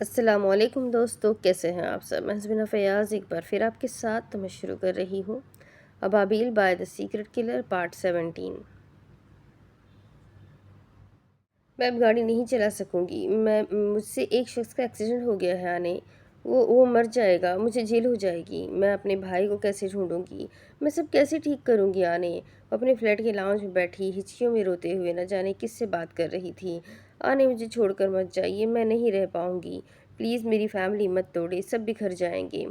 السلام علیکم دوستو، کیسے ہیں آپ سب؟ میں حسبنا فیاض ایک بار پھر آپ کے ساتھ تو میں شروع کر رہی ہوں ابابیل by the secret colour part 17۔ میں اب گاڑی نہیں چلا سکوں گی۔ مجھ سے ایک شخص کا ایکسیڈنٹ ہو گیا ہے آنے، وہ مر جائے گا، مجھے جیل ہو جائے گی۔ میں اپنے بھائی کو کیسے ڈھونڈوں گی؟ میں سب کیسے ٹھیک کروں گی؟ آنے اپنے فلیٹ کے لاؤنج میں بیٹھی ہچکیوں میں روتے ہوئے نہ جانے کس سے بات کر رہی تھی۔ آنے مجھے چھوڑ کر مت جائیے، میں نہیں رہ پاؤں گی، پلیز میری فیملی مت توڑے، سب بکھر جائیں گے۔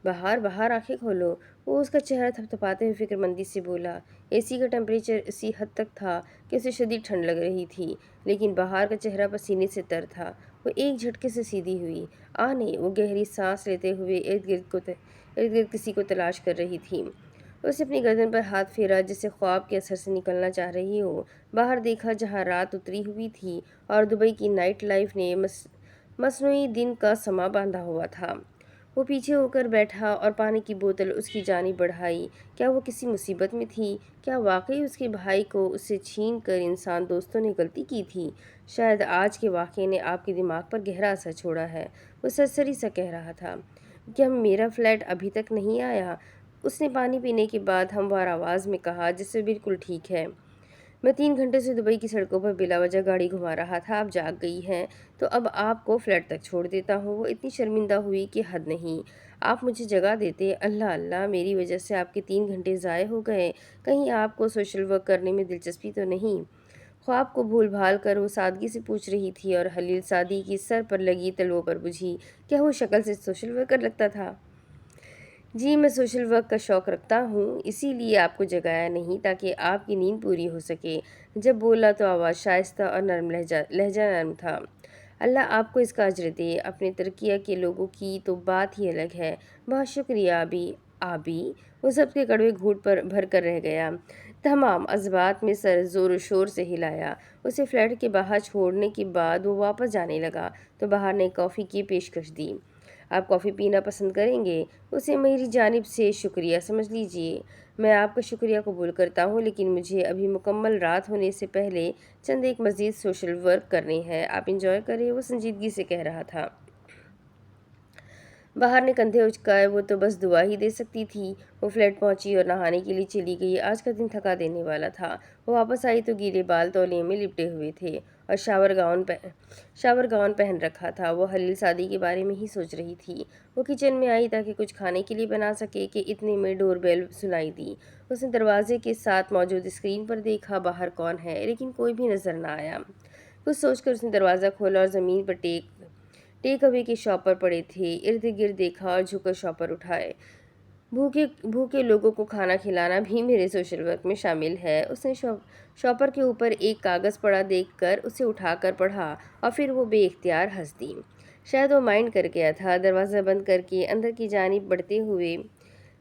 باہر باہر آنکھیں کھولو، وہ اس کا چہرہ تھپتھپاتے ہوئے فکر مندی سے بولا۔ اے سی کا ٹیمپریچر اسی حد تک تھا کہ اسے شدید ٹھنڈ لگ رہی تھی، لیکن باہر کا چہرہ پسینے سے تر تھا۔ وہ ایک جھٹکے سے سیدھی ہوئی۔ آنے وہ گہری سانس لیتے ہوئے ارد گرد کسی کو تلاش کر رہی تھی۔ اسے اپنی گردن پر ہاتھ پھیرا جیسے خواب کے اثر سے نکلنا چاہ رہی ہو۔ باہر دیکھا جہاں رات اتری ہوئی تھی اور دبئی کی نائٹ لائف نے مصنوعی دن کا سما باندھا ہوا تھا۔ وہ پیچھے ہو کر بیٹھا اور پانی کی بوتل اس کی جانب بڑھائی۔ کیا وہ کسی مصیبت میں تھی؟ کیا واقعی اس کے بھائی کو اس سے چھین کر انسان دوستوں نے غلطی کی تھی؟ شاید آج کے واقعے نے آپ کے دماغ پر گہرا اثر چھوڑا ہے، وہ سرسری سا کہہ رہا تھا۔ کیا میرا فلیٹ ابھی تک نہیں آیا؟ اس نے پانی پینے کے بعد ہموار آواز میں کہا جس سے بالکل ٹھیک ہے۔ میں 3 گھنٹے سے دبئی کی سڑکوں پر بلا وجہ گاڑی گھما رہا تھا، آپ جاگ گئی ہیں تو اب آپ کو فلیٹ تک چھوڑ دیتا ہوں۔ وہ اتنی شرمندہ ہوئی کہ حد نہیں۔ آپ مجھے جگہ دیتے۔ اللہ اللہ، میری وجہ سے آپ کے 3 گھنٹے ضائع ہو گئے۔ کہیں آپ کو سوشل ورک کرنے میں دلچسپی تو نہیں؟ خواب کو بھول بھال کر وہ سادگی سے پوچھ رہی تھی اور خلیل سادی کی سر پر لگی تلووں پر بجھی۔ کیا وہ شکل سے سوشل ورکر لگتا تھا؟ جی، میں سوشل ورک کا شوق رکھتا ہوں، اسی لیے آپ کو جگایا نہیں تاکہ آپ کی نیند پوری ہو سکے۔ جب بولا تو آواز شائستہ اور نرم لہجہ نرم تھا۔ اللہ آپ کو اس کا اجر دے، اپنے ترکیہ کے لوگوں کی تو بات ہی الگ ہے۔ بہت شکریہ آبی۔ وہ سب کے کڑوے گھونٹ پر بھر کر رہ گیا۔ تمام عضبات میں سر زور و شور سے ہلایا۔ اسے فلیٹ کے باہر چھوڑنے کے بعد وہ واپس جانے لگا تو باہر نے کافی کی پیشکش دی۔ آپ کافی پینا پسند کریں گے؟ اسے میری جانب سے شکریہ سمجھ لیجئے۔ میں آپ کا شکریہ قبول کرتا ہوں، لیکن مجھے ابھی مکمل رات ہونے سے پہلے چند ایک مزید سوشل ورک کرنے ہیں۔ آپ انجوائے کریں، وہ سنجیدگی سے کہہ رہا تھا۔ باہر نے کندھے اچکائے، وہ تو بس دعا ہی دے سکتی تھی۔ وہ فلیٹ پہنچی اور نہانے کے لیے چلی گئی۔ آج کا دن تھکا دینے والا تھا۔ وہ واپس آئی تو گیلے بال تولیے میں لپٹے ہوئے تھے اور شاور گاؤن پہن رکھا تھا۔ وہ خلیل سادی کے بارے میں ہی سوچ رہی تھی۔ وہ کچن میں آئی تاکہ کچھ کھانے کے لیے بنا سکے کہ اتنے میں ڈور بیل سنائی دی۔ اس نے دروازے کے ساتھ موجود اسکرین پر دیکھا باہر کون ہے، لیکن کوئی بھی نظر نہ آیا۔ کچھ سوچ کر اس نے دروازہ کھولا اور زمین پر ٹیک اوے کے شاپر پڑے تھے، ارد گرد دیکھا اور جھک کر شاپر اٹھائے۔ بھوکے لوگوں کو کھانا کھلانا بھی میرے سوشل ورک میں شامل ہے۔ اس نے شاپر کے اوپر ایک کاغذ پڑا دیکھ کر اسے اٹھا کر پڑھا اور پھر وہ بے اختیار ہنس دی۔ شاید وہ مائنڈ کر گیا تھا۔ دروازہ بند کر کے اندر کی جانب بڑھتے ہوئے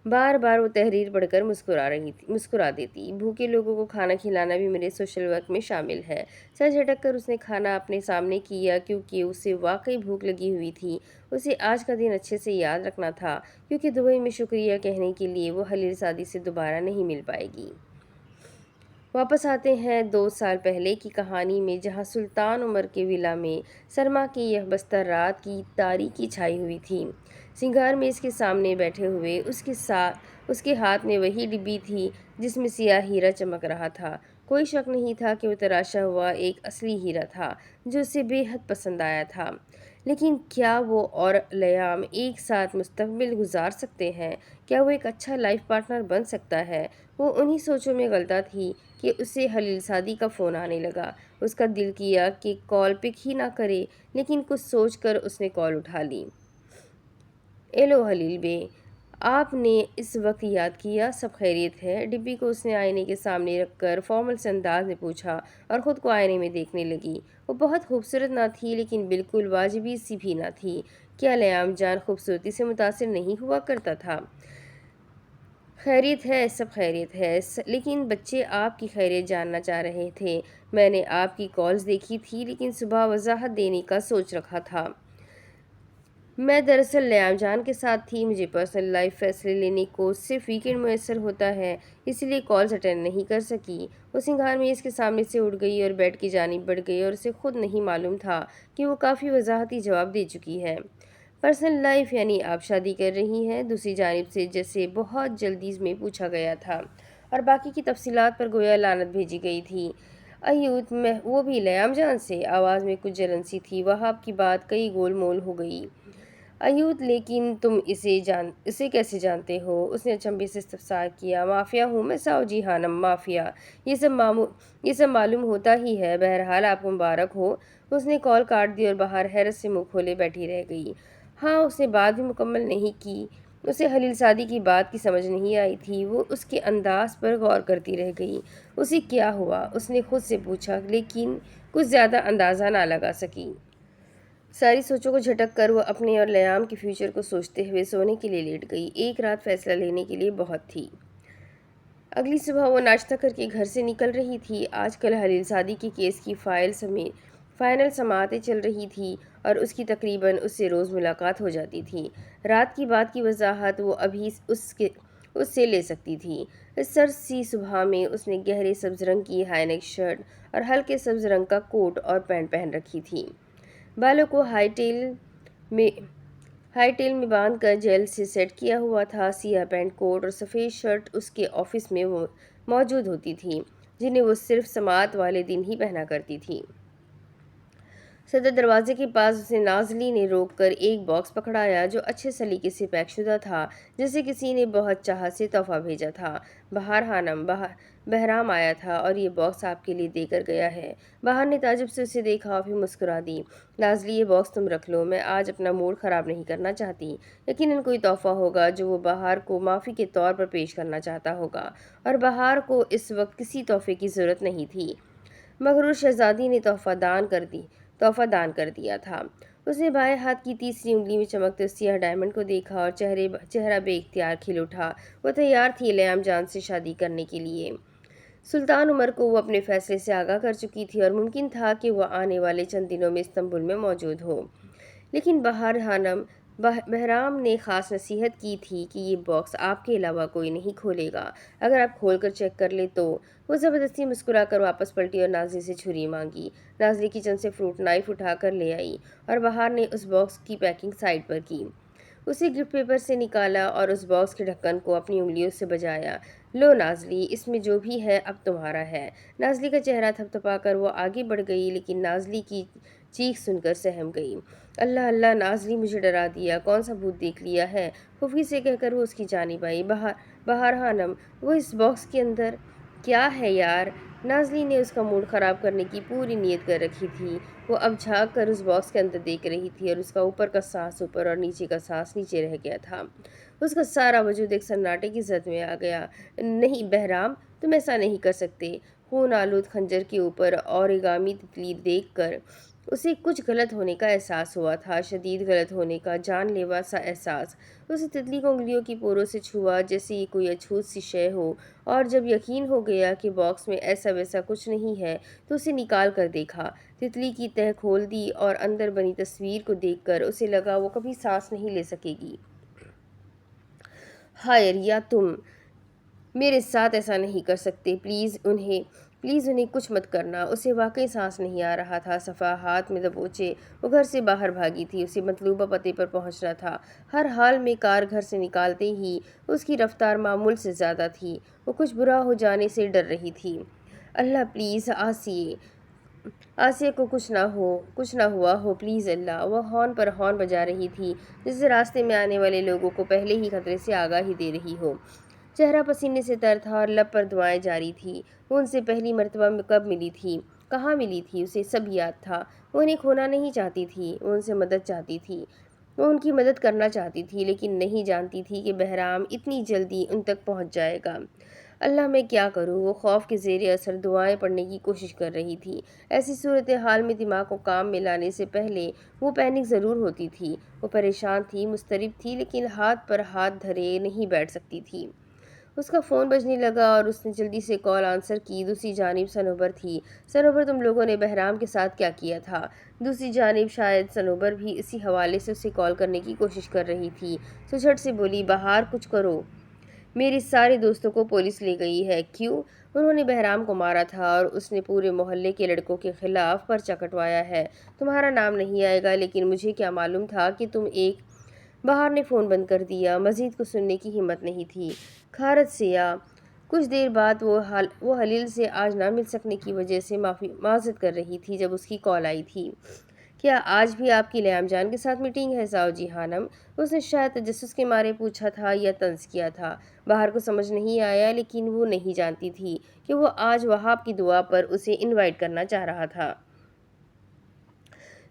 بار بار وہ تحریر پڑھ کر مسکرا دیتی۔ بھوکے لوگوں کو کھانا کھلانا بھی میرے سوشل ورک میں شامل ہے۔ سر جھٹک کر اس نے کھانا اپنے سامنے کیا کیونکہ اسے واقعی بھوک لگی ہوئی تھی۔ اسے آج کا دن اچھے سے یاد رکھنا تھا کیونکہ دبئی میں شکریہ کہنے کے لیے وہ خلیل سادی سے دوبارہ نہیں مل پائے گی۔ واپس آتے ہیں 2 سال پہلے کی کہانی میں، جہاں سلطان عمر کے ولا میں سرما کی یکبستر رات کی تاریکی چھائی ہوئی تھی۔ سنگار میز کے سامنے بیٹھے ہوئے اس کے ہاتھ میں وہی ڈبی تھی جس میں سیاہ ہیرا چمک رہا تھا۔ کوئی شک نہیں تھا کہ وہ تراشا ہوا ایک اصلی ہیرا تھا جو اسے بے حد پسند آیا تھا۔ لیکن کیا وہ اور لیام ایک ساتھ مستقبل گزار سکتے ہیں؟ کیا وہ ایک اچھا لائف پارٹنر بن سکتا ہے؟ وہ انہی سوچوں میں غلطہ تھی کہ اسے خلیل سادی کا فون آنے لگا۔ اس کا دل کیا کہ کال پک ہی نہ کرے، لیکن کچھ سوچ کر اس نے کال اٹھا لی۔ ایلو خلیل بے، آپ نے اس وقت یاد کیا، سب خیریت ہے؟ ڈبی کو اس نے آئینے کے سامنے رکھ کر فارمل سے انداز میں پوچھا اور خود کو آئینے میں دیکھنے لگی۔ وہ بہت خوبصورت نہ تھی لیکن بالکل واجبی سی بھی نہ تھی۔ کیا لیام جان خوبصورتی سے متاثر نہیں ہوا کرتا تھا؟ خیریت ہے، سب خیریت ہے، لیکن بچے آپ کی خیریت جاننا چاہ رہے تھے۔ میں نے آپ کی کالز دیکھی تھی لیکن صبح وضاحت دینے کا سوچ رکھا تھا۔ میں دراصل لیام جان کے ساتھ تھی، مجھے پرسنل لائف فیصلے لینے کو صرف ویکینڈ میسر ہوتا ہے، اس لیے کالز اٹینڈ نہیں کر سکی۔ وہ سنگھار میز کے سامنے سے اٹھ گئی اور بیڈ کی جانب بڑھ گئی اور اسے خود نہیں معلوم تھا کہ وہ کافی وضاحتی جواب دے چکی ہے۔ پرسنل لائف یعنی آپ شادی کر رہی ہیں؟ دوسری جانب سے جیسے بہت جلدی میں پوچھا گیا تھا اور باقی کی تفصیلات پر گویا لعنت بھیجی گئی تھی۔ ایوت میں وہ بھی لیام جان سے؟ آواز میں کچھ جلن سی تھی۔ وہاب کی بات کئی گول مول ہو گئی۔ ایوت لیکن تم اسے کیسے جانتے ہو؟ اس نے اچنبھے سے استفسار کیا۔ مافیا ہوں میں ساو خانم، مافیا، یہ سب معلوم ہوتا ہی ہے۔ بہرحال آپ کو مبارک ہو۔ اس نے کال کاٹ دی اور باہر حیرت سے منہ کھولے بیٹھی رہ گئی۔ ہاں، اس نے بات بھی مکمل نہیں کی۔ اسے خلیل سعدی کی بات کی سمجھ نہیں آئی تھی۔ وہ اس کے انداز پر غور کرتی رہ گئی۔ اسے کیا ہوا؟ اس نے خود سے پوچھا، لیکن کچھ زیادہ اندازہ نہ لگا سکی۔ ساری سوچوں کو جھٹک کر وہ اپنے اور لیام کے فیوچر کو سوچتے ہوئے سونے کے لیے لیٹ گئی۔ ایک رات فیصلہ لینے کے لیے بہت تھی۔ اگلی صبح وہ ناشتہ کر کے گھر سے نکل رہی تھی۔ آج کل خلیل سعدی کے کیس کی فائنل سماعتیں چل رہی تھی اور اس کی تقریباً اس سے روز ملاقات ہو جاتی تھی۔ رات کی بات کی وضاحت وہ ابھی اس سے لے سکتی تھی۔ اس سرد سی صبح میں اس نے گہرے سبز رنگ کی ہائی نیک شرٹ اور ہلکے سبز رنگ کا کوٹ اور پینٹ پہن رکھی تھی۔ بالوں کو ہائی ٹیل میں باندھ کر جیل سے سیٹ کیا ہوا تھا۔ سیاہ پینٹ کوٹ اور سفید شرٹ اس کے آفس میں موجود ہوتی تھی، جنہیں وہ صرف سماعت والے دن ہی پہنا کرتی تھی۔ صدر دروازے کے پاس اسے نازلی نے روک کر ایک باکس پکڑایا جو اچھے سلیقے سے پیک شدہ تھا، جیسے کسی نے بہت چاہت سے تحفہ بھیجا تھا۔ بہار خانم، بہرام آیا تھا اور یہ باکس آپ کے لیے دے کر گیا ہے۔ بہار نے تعجب سے اسے دیکھا اور پھر مسکرا دی۔ نازلی، یہ باکس تم رکھ لو، میں آج اپنا موڈ خراب نہیں کرنا چاہتی۔ یقیناً کوئی تحفہ ہوگا جو وہ بہار کو معافی کے طور پر پیش کرنا چاہتا ہوگا، اور بہار کو اس وقت کسی تحفے کی ضرورت نہیں تھی۔ مغرور شہزادی نے تحفہ دان کر دیا تھا۔ اس نے بائیں ہاتھ کی تیسری انگلی میں چمکتے سیاہ ڈائمنڈ کو دیکھا اور چہرہ بے اختیار کھل اٹھا۔ وہ تیار تھی لیام جان سے شادی کرنے کے لیے۔ سلطان عمر کو وہ اپنے فیصلے سے آگاہ کر چکی تھی اور ممکن تھا کہ وہ آنے والے چند دنوں میں استنبول میں موجود ہو۔ لیکن بہرام نے خاص نصیحت کی تھی کہ یہ باکس آپ کے علاوہ کوئی نہیں کھولے گا۔ اگر آپ کھول کر چیک کر لیں تو۔ وہ زبردستی مسکرا کر واپس پلٹی اور نازلی سے چھری مانگی۔ نازلی کچن سے فروٹ نائف اٹھا کر لے آئی اور بہار نے اس باکس کی پیکنگ سائڈ پر کی۔ اسے گفٹ پیپر سے نکالا اور اس باکس کے ڈھکن کو اپنی انگلیوں سے بجایا۔ لو نازلی، اس میں جو بھی ہے اب تمہارا ہے۔ نازلی کا چہرہ تھپتھپا کر وہ آگے بڑھ گئی، لیکن نازلی کی چیخ سن کر سہم گئی۔ اللہ اللہ، نازلی مجھے ڈرا دیا، کون سا بھوت دیکھ لیا ہے؟ خفی سے کہہ کر وہ اس کی جانب آئی۔ بہار خانم، وہ اس باکس کے اندر کیا ہے یار؟ نازلی نے اس کا موڈ خراب کرنے کی پوری نیت کر رکھی تھی۔ وہ اب جھانک کر اس باکس کے اندر دیکھ رہی تھی اور اس کا اوپر کا سانس اوپر اور نیچے کا سانس نیچے رہ گیا تھا۔ اس کا سارا وجود ایک سناٹے کی زد میں آ گیا۔ نہیں بہرام، تم ایسا نہیں کر سکتے۔ خون آلود خنجر کے اوپر اوریگامی تتلی دیکھ کر اسے کچھ غلط ہونے کا احساس ہوا تھا، شدید غلط ہونے کا، جان لیوا سا احساس۔ اسے تتلی کو انگلیوں کی پوروں سے چھوا جیسے یہ کوئی اچھوت سی شے ہو، اور جب یقین ہو گیا کہ باکس میں ایسا ویسا کچھ نہیں ہے تو اسے نکال کر دیکھا۔ تتلی کی تہ کھول دی اور اندر بنی تصویر کو دیکھ کر اسے لگا وہ کبھی سانس نہیں لے سکے گی۔ ہائے ریا، تم میرے ساتھ ایسا نہیں کر سکتے، پلیز انہیں کچھ مت کرنا۔ اسے واقعی سانس نہیں آ رہا تھا۔ صفا ہاتھ میں دبوچے وہ گھر سے باہر بھاگی تھی۔ اسے مطلوبہ پتے پر پہنچنا تھا۔ ہر حال میں کار گھر سے نکالتے ہی اس کی رفتار معمول سے زیادہ تھی۔ وہ کچھ برا ہو جانے سے ڈر رہی تھی۔ اللہ پلیز آسیہ کو کچھ نہ ہوا ہو، پلیز اللہ۔ وہ ہارن پر ہارن بجا رہی تھی جیسے راستے میں آنے والے لوگوں کو پہلے ہی خطرے سے آگاہی دے رہی ہو۔ چہرہ پسینے سے تر تھا اور لب پر دعائیں جاری تھیں۔ وہ ان سے پہلی مرتبہ کب ملی تھی، کہاں ملی تھی، اسے سب یاد تھا۔ وہ انہیں کھونا نہیں چاہتی تھی، وہ ان سے مدد چاہتی تھی، وہ ان کی مدد کرنا چاہتی تھی، لیکن نہیں جانتی تھی کہ بہرام اتنی جلدی ان تک پہنچ جائے گا۔ اللہ میں کیا کروں؟ وہ خوف کے زیر اثر دعائیں پڑھنے کی کوشش کر رہی تھی۔ ایسی صورتحال میں دماغ کو کام میں لانے سے پہلے وہ پینک ضرور ہوتی تھی۔ وہ پریشان تھی، مضطرب تھی، لیکن ہاتھ پر ہاتھ دھرے نہیں بیٹھ سکتی تھی۔ اس کا فون بجنے لگا اور اس نے جلدی سے کال آنسر کی۔ دوسری جانب صنوبر تھی۔ صنوبر، تم لوگوں نے بہرام کے ساتھ کیا کیا تھا؟ دوسری جانب شاید صنوبر بھی اسی حوالے سے اسے کال کرنے کی کوشش کر رہی تھی، تو جھٹ سے بولی، بہار کچھ کرو، میرے سارے دوستوں کو پولیس لے گئی ہے۔ کیوں؟ انہوں نے بہرام کو مارا تھا اور اس نے پورے محلے کے لڑکوں کے خلاف پرچہ کٹوایا ہے۔ تمہارا نام نہیں آئے گا، لیکن مجھے کیا معلوم تھا کہ تم ایک… بہار نے فون بند کر دیا۔ مزید کچھ سننے کی ہمت نہیں تھی۔ خارج سیاہ کچھ دیر بعد وہ حلیل سے آج نہ مل سکنے کی وجہ سے معذرت کر رہی تھی جب اس کی کال آئی تھی۔ کیا آج بھی آپ کی لیام جان کے ساتھ میٹنگ ہے ساو جی خانم؟ اس نے شاید تجسس کے مارے پوچھا تھا یا طنز کیا تھا۔ بہار کو سمجھ نہیں آیا، لیکن وہ نہیں جانتی تھی کہ وہ آج وہاب کی دعا پر اسے انوائٹ کرنا چاہ رہا تھا۔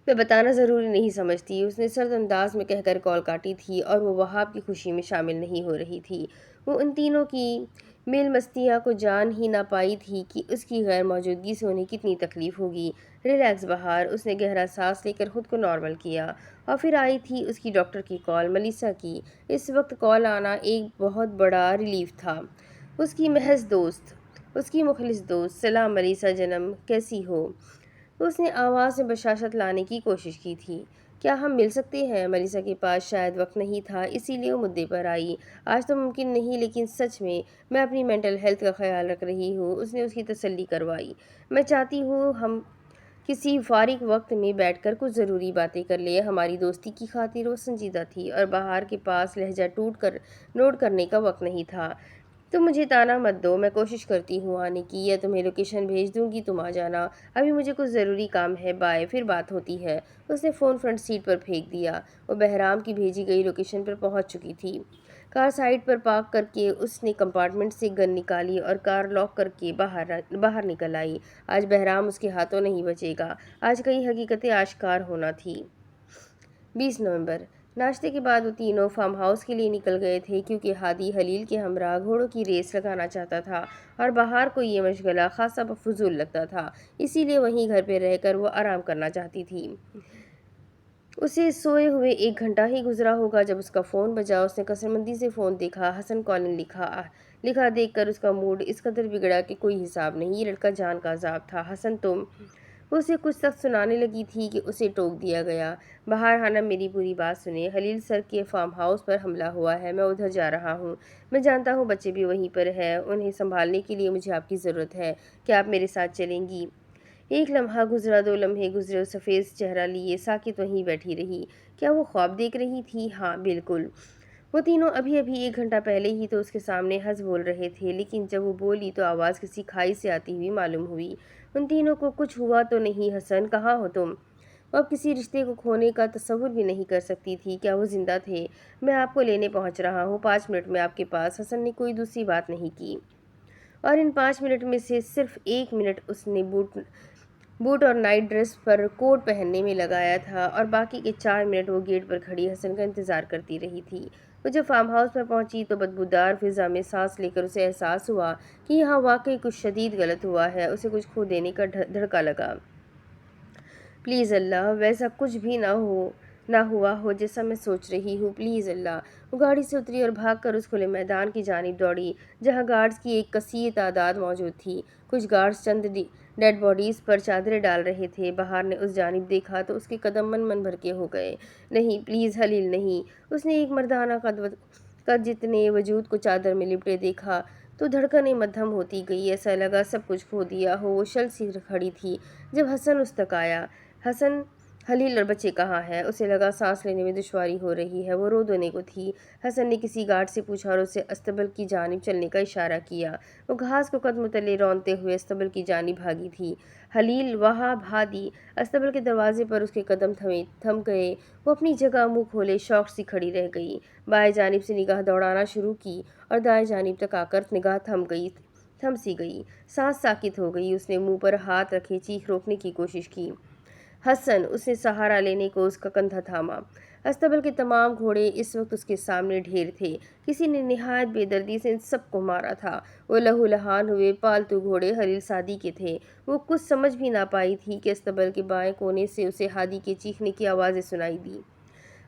میں بتانا ضروری نہیں سمجھتی، اس نے سرد انداز میں کہہ کر کال کاٹی تھی، اور وہ وہاب کی خوشی میں شامل نہیں ہو رہی تھی۔ وہ ان تینوں کی میل مستیاں کو جان ہی نہ پائی تھی کہ اس کی غیر موجودگی سے انہیں کتنی تکلیف ہوگی۔ ریلیکس بہار، اس نے گہرا سانس لے کر خود کو نارمل کیا۔ اور پھر آئی تھی اس کی ڈاکٹر کی کال، ملیسا کی۔ اس وقت کال آنا ایک بہت بڑا ریلیف تھا۔ اس کی محض دوست، اس کی مخلص دوست۔ سلام ملیسا جنم، کیسی ہو؟ اس نے آواز میں بشاشت لانے کی کوشش کی تھی۔ کیا ہم مل سکتے ہیں؟ ملیسا کے پاس شاید وقت نہیں تھا، اسی لیے وہ مدعے پر آئی۔ آج تو ممکن نہیں، لیکن سچ میں اپنی مینٹل ہیلتھ کا خیال رکھ رہی ہوں، اس نے اس کی تسلی کروائی۔ میں چاہتی ہوں ہم کسی فارغ وقت میں بیٹھ کر کچھ ضروری باتیں کر لیں۔ ہماری دوستی کی خاطر وہ سنجیدہ تھی، اور بہار کے پاس لہجہ نوٹ کرنے کا وقت نہیں تھا۔ تم مجھے طعنہ مت دو، میں کوشش کرتی ہوں آنے کی، یا تمہیں لوکیشن بھیج دوں گی، تم آ جانا۔ ابھی مجھے کچھ ضروری کام ہے، بائے، پھر بات ہوتی ہے۔ اس نے فون فرنٹ سیٹ پر پھینک دیا۔ وہ بہرام کی بھیجی گئی لوکیشن پر پہنچ چکی تھی۔ کار سائڈ پر پارک کر کے اس نے کمپارٹمنٹ سے گن نکالی اور کار لاک کر کے باہر نکل آئی۔ آج بہرام اس کے ہاتھوں نہیں بچے گا۔ آج کئی حقیقتیں آشکار ہونا تھی۔ 20 نومبر۔ ناشتے کے بعد وہ تینوں فارم ہاؤس کے لیے نکل گئے تھے، کیونکہ ہادی حلیل کے ہمراہ گھوڑوں کی ریس لگانا چاہتا تھا، اور بہار کو یہ مشغلہ خاصا فضول لگتا تھا، اسی لیے وہیں گھر پہ رہ کر وہ آرام کرنا چاہتی تھی۔ اسے سوئے ہوئے 1 گھنٹہ ہی گزرا ہوگا جب اس کا فون بجا۔ اس نے کثرمندی سے فون دیکھا۔ حسن کالنگ لکھا دیکھ کر اس کا موڈ اس قدر بگڑا کہ کوئی حساب نہیں۔ یہ لڑکا جان کا عذاب تھا۔ حسن تم… وہ اسے کچھ سخت سنانے لگی تھی کہ اسے ٹوک دیا گیا۔ بہار خانم، میری پوری بات سنیں۔ حلیل سر کے فارم ہاؤس پر حملہ ہوا ہے، میں ادھر جا رہا ہوں۔ میں جانتا ہوں بچے بھی وہیں پر ہیں، انہیں سنبھالنے کے لیے مجھے آپ کی ضرورت ہے۔ کیا آپ میرے ساتھ چلیں گی؟ 1 لمحہ گزرا، 2 لمحے گزرے، وہ سفید چہرہ لیے ساکت وہیں بیٹھی رہی۔ کیا وہ خواب دیکھ رہی تھی؟ ہاں، بالکل۔ وہ تینوں ابھی 1 گھنٹہ پہلے ہی تو اس کے سامنے ہنس بول رہے تھے، لیکن جب وہ بولی تو آواز کسی کھائی سے آتی ہوئی معلوم ہوئی۔ ان تینوں کو کچھ ہوا تو نہیں؟ حسن، کہاں ہو تم؟ وہ اب کسی رشتے کو کھونے کا تصور بھی نہیں کر سکتی تھی۔ کیا وہ زندہ تھے؟ میں آپ کو لینے پہنچ رہا ہوں، 5 منٹ میں آپ کے پاس۔ حسن نے کوئی دوسری بات نہیں کی، اور ان 5 منٹ میں سے صرف 1 منٹ اس نے بوٹ اور نائٹ ڈریس پر کوٹ پہننے میں لگایا تھا، اور باقی کے 4 منٹ وہ گیٹ پر کھڑی حسن کا انتظار کرتی رہی تھی۔ وہ جب فارم ہاؤس پر پہنچی تو بدبودار فضا میں سانس لے کر اسے احساس ہوا کہ یہاں واقعی کچھ شدید غلط ہوا ہے۔ اسے کچھ کھو دینے کا دھڑکا لگا۔ پلیز اللہ، ویسا کچھ بھی نہ ہوا ہو جیسا میں سوچ رہی ہوں، پلیز اللہ۔ وہ گاڑی سے اتری اور بھاگ کر اس کھلے میدان کی جانب دوڑی جہاں گارڈز کی ایک کثیر تعداد موجود تھی۔ کچھ گارڈز چند ڈیڈ باڈیز پر چادریں ڈال رہے تھے۔ بہار نے اس جانب دیکھا تو اس کے قدم من بھر کے ہو گئے۔ نہیں، پلیز حلیل، نہیں۔ اس نے ایک مردانہ قد جتنے وجود کو چادر میں لپٹے دیکھا تو دھڑکنیں مدھم ہوتی گئی۔ ایسا لگا سب کچھ کھو دیا ہو۔ وہ شل سی کھڑی تھی جب حسن اس تک آیا۔ حسن، حلیل اور بچے کہاں ہیں؟ اسے لگا سانس لینے میں دشواری ہو رہی ہے، وہ رو دھونے کو تھی۔ حسن نے کسی گارڈ سے پوچھا اور اسے استبل کی جانب چلنے کا اشارہ کیا۔ وہ گھاس کو قدم تلے رونتے ہوئے استبل کی جانب بھاگی تھی۔ حلیل، وہاب، ہادی۔ استبل کے دروازے پر اس کے قدم تھم گئے۔ وہ اپنی جگہ منہ کھولے شوق سی کھڑی رہ گئی۔ بائیں جانب سے نگاہ دوڑانا شروع کی اور دائیں جانب تک آ کر نگاہ تھم سی گئی۔ سانس ساکت ہو گئی۔ اس نے منہ پر ہاتھ رکھے چیخ روکنے کی کوشش کی۔ حسن، اس نے سہارا لینے کو اس کا کندھا تھاما۔ استبل کے تمام گھوڑے اس وقت اس کے سامنے ڈھیر تھے۔ کسی نے نہایت بے دردی سے ان سب کو مارا تھا۔ وہ لہو لہان ہوئے پالتو گھوڑے حلیل سعدی کے تھے۔ وہ کچھ سمجھ بھی نہ پائی تھی کہ استبل کے بائیں کونے سے اسے ہادی کے چیخنے کی آوازیں سنائی دی۔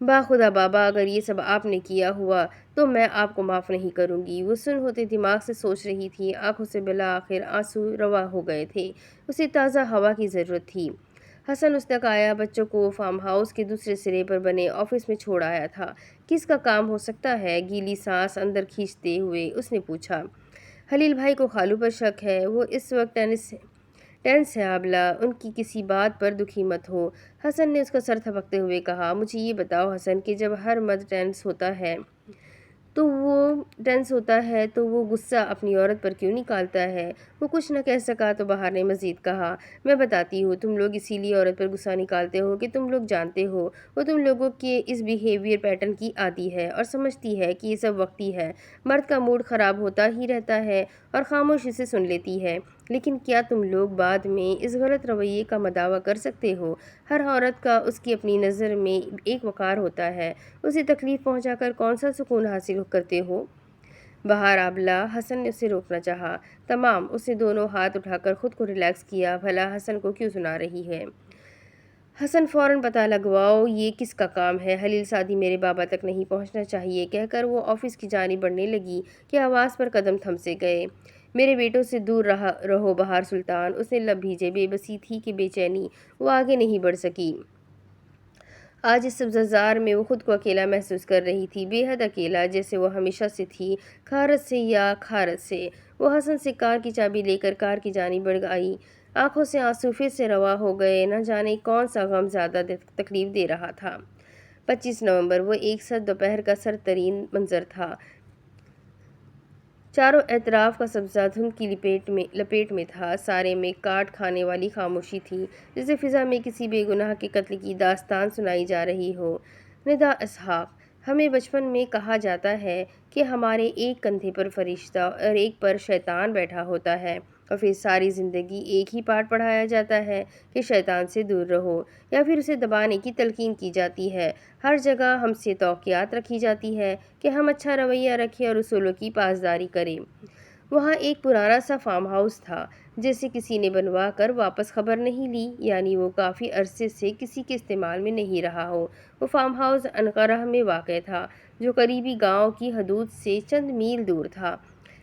باخدا بابا، اگر یہ سب آپ نے کیا ہوا تو میں آپ کو معاف نہیں کروں گی۔ وہ سن ہوتے دماغ سے سوچ رہی تھی، آنکھوں سے بالآخر آنسو روا ہو گئے تھے۔ اسے تازہ ہوا کی ضرورت تھی۔ حسن اس تک آیا، بچوں کو فارم ہاؤس کے دوسرے سرے پر بنے آفس میں چھوڑ آیا تھا۔ کس کا کام ہو سکتا ہے؟ گیلی سانس اندر کھینچتے ہوئے اس نے پوچھا۔ خلیل بھائی کو خالو پر شک ہے، وہ اس وقت ٹینس ہے عابلہ، ان کی کسی بات پر دکھی مت ہو۔ حسن نے اس کا سر تھپکتے ہوئے کہا، مجھے یہ بتاؤ حسن کہ جب ہر مرد ٹینس ہوتا ہے تو وہ غصہ اپنی عورت پر کیوں نکالتا ہے؟ وہ کچھ نہ کہہ سکا تو بہار نے مزید کہا، میں بتاتی ہوں، تم لوگ اسی لیے عورت پر غصہ نکالتے ہو کہ تم لوگ جانتے ہو وہ تم لوگوں کے اس بیہیویئر پیٹرن کی عادی ہے اور سمجھتی ہے کہ یہ سب وقتی ہے۔ مرد کا موڈ خراب ہوتا ہی رہتا ہے اور خاموشی سے سن لیتی ہے، لیکن کیا تم لوگ بعد میں اس غلط رویے کا مداوع کر سکتے ہو؟ ہر عورت کا اس کی اپنی نظر میں ایک وقار ہوتا ہے، اسے تکلیف پہنچا کر کون سا سکون حاصل کرتے ہو؟ بہار عابلہ، حسن نے اسے روکنا چاہا۔ تمام، اس نے دونوں ہاتھ اٹھا کر خود کو ریلیکس کیا، بھلا حسن کو کیوں سنا رہی ہے؟ حسن فوراً پتہ لگواؤ یہ کس کا کام ہے، خلیل سعدی میرے بابا تک نہیں پہنچنا چاہیے، کہہ کر وہ آفس کی جانب بڑھنے لگی کہ آواز پر قدم تھم سے گئے۔ میرے بیٹوں سے دور رہو بہار سلطان، اس نے لب بھیجے، بے بسی تھی کہ بے چینی، وہ آگے نہیں بڑھ سکی۔ آج اس سبززار میں وہ خود کو اکیلا محسوس کر رہی تھی، بے حد اکیلا، جیسے وہ ہمیشہ سے تھی، کھارت سے یا کھارت سے۔ وہ حسن سے کار کی چابی لے کر کار کی جانب بڑھ آئی، آنکھوں سے آنسو پھر سے روا ہو گئے، نہ جانے کون سا غم زیادہ تکلیف دے رہا تھا۔ 25 نومبر، وہ ایک سرد دوپہر کا سرد ترین منظر تھا۔ چاروں اطراف کا سبزہ دھند کی لپیٹ میں تھا، سارے میں کاٹ کھانے والی خاموشی تھی، جیسے فضا میں کسی بے گناہ کے قتل کی داستان سنائی جا رہی ہو۔ ندا اسحاق، ہمیں بچپن میں کہا جاتا ہے کہ ہمارے ایک کندھے پر فرشتہ اور ایک پر شیطان بیٹھا ہوتا ہے، اور پھر ساری زندگی ایک ہی پاٹ پڑھایا جاتا ہے کہ شیطان سے دور رہو، یا پھر اسے دبانے کی تلقین کی جاتی ہے۔ ہر جگہ ہم سے توقعات رکھی جاتی ہے کہ ہم اچھا رویہ رکھیں اور اصولوں کی پاسداری کریں۔ وہاں ایک پرانا سا فارم ہاؤس تھا جسے کسی نے بنوا کر واپس خبر نہیں لی، یعنی وہ کافی عرصے سے کسی کے استعمال میں نہیں رہا ہو۔ وہ فارم ہاؤس انقرہ میں واقع تھا، جو قریبی گاؤں کی حدود سے چند میل دور تھا۔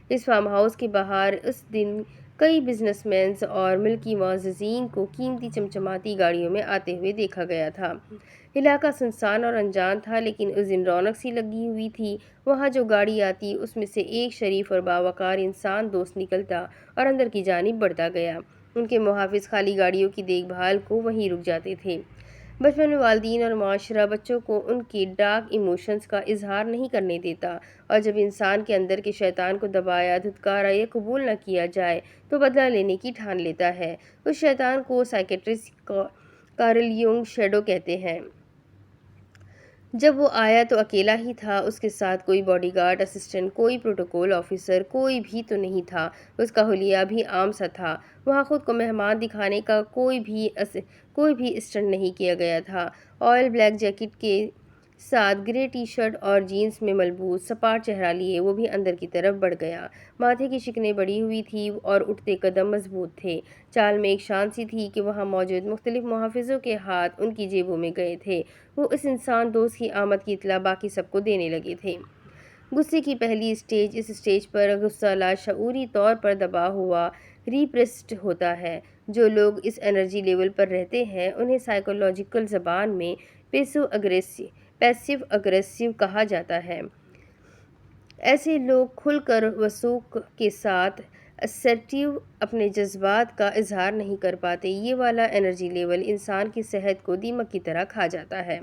اس فارم ہاؤس کے باہر اس دن کئی بزنس مینز اور ملکی معززین کو قیمتی چمچماتی گاڑیوں میں آتے ہوئے دیکھا گیا تھا۔ علاقہ سنسان اور انجان تھا، لیکن اس دن رونق سی لگی ہوئی تھی۔ وہاں جو گاڑی آتی اس میں سے ایک شریف اور باوقار انسان دوست نکلتا اور اندر کی جانب بڑھتا گیا۔ ان کے محافظ خالی گاڑیوں کی دیکھ بھال کو وہیں رک جاتے تھے۔ بچپن میں والدین اور معاشرہ بچوں کو ان کے ڈارک ایموشنز کا اظہار نہیں کرنے دیتا، اور جب انسان کے اندر کے شیطان کو دبایا، دھتکارا یا قبول نہ کیا جائے تو بدلہ لینے کی ٹھان لیتا ہے۔ اس شیطان کو سائیکیٹرسٹ کارل یونگ شیڈو کہتے ہیں۔ جب وہ آیا تو اکیلا ہی تھا، اس کے ساتھ کوئی باڈی گارڈ، اسسٹنٹ، کوئی پروٹوکول آفیسر، کوئی بھی تو نہیں تھا۔ اس کا حلیہ بھی عام سا تھا، وہاں خود کو مہمان دکھانے کا کوئی بھی اسٹنٹ نہیں کیا گیا تھا۔ آئل بلیک جیکٹ کے ساتھ گرے ٹی شرٹ اور جینز میں ملبوس، سپاٹ چہرہ لیے وہ بھی اندر کی طرف بڑھ گیا۔ ماتھے کی شکنیں بڑی ہوئی تھی اور اٹھتے قدم مضبوط تھے۔ چال میں ایک شان سی تھی کہ وہاں موجود مختلف محافظوں کے ہاتھ ان کی جیبوں میں گئے تھے۔ وہ اس انسان دوست کی آمد کی اطلاع باقی سب کو دینے لگے تھے۔ غصے کی پہلی اسٹیج، اس اسٹیج پر غصہ لاشعوری طور پر دبا ہوا ریپریسڈ ہوتا ہے۔ جو لوگ اس انرجی لیول پر رہتے ہیں انہیں سائیکولوجیکل زبان میں پیسیو اگریسو کہا جاتا ہے۔ ایسے لوگ کھل کر وثوق کے ساتھ اسرٹیو اپنے جذبات کا اظہار نہیں کر پاتے۔ یہ والا انرجی لیول انسان کی صحت کو دیمک کی طرح کھا جاتا ہے۔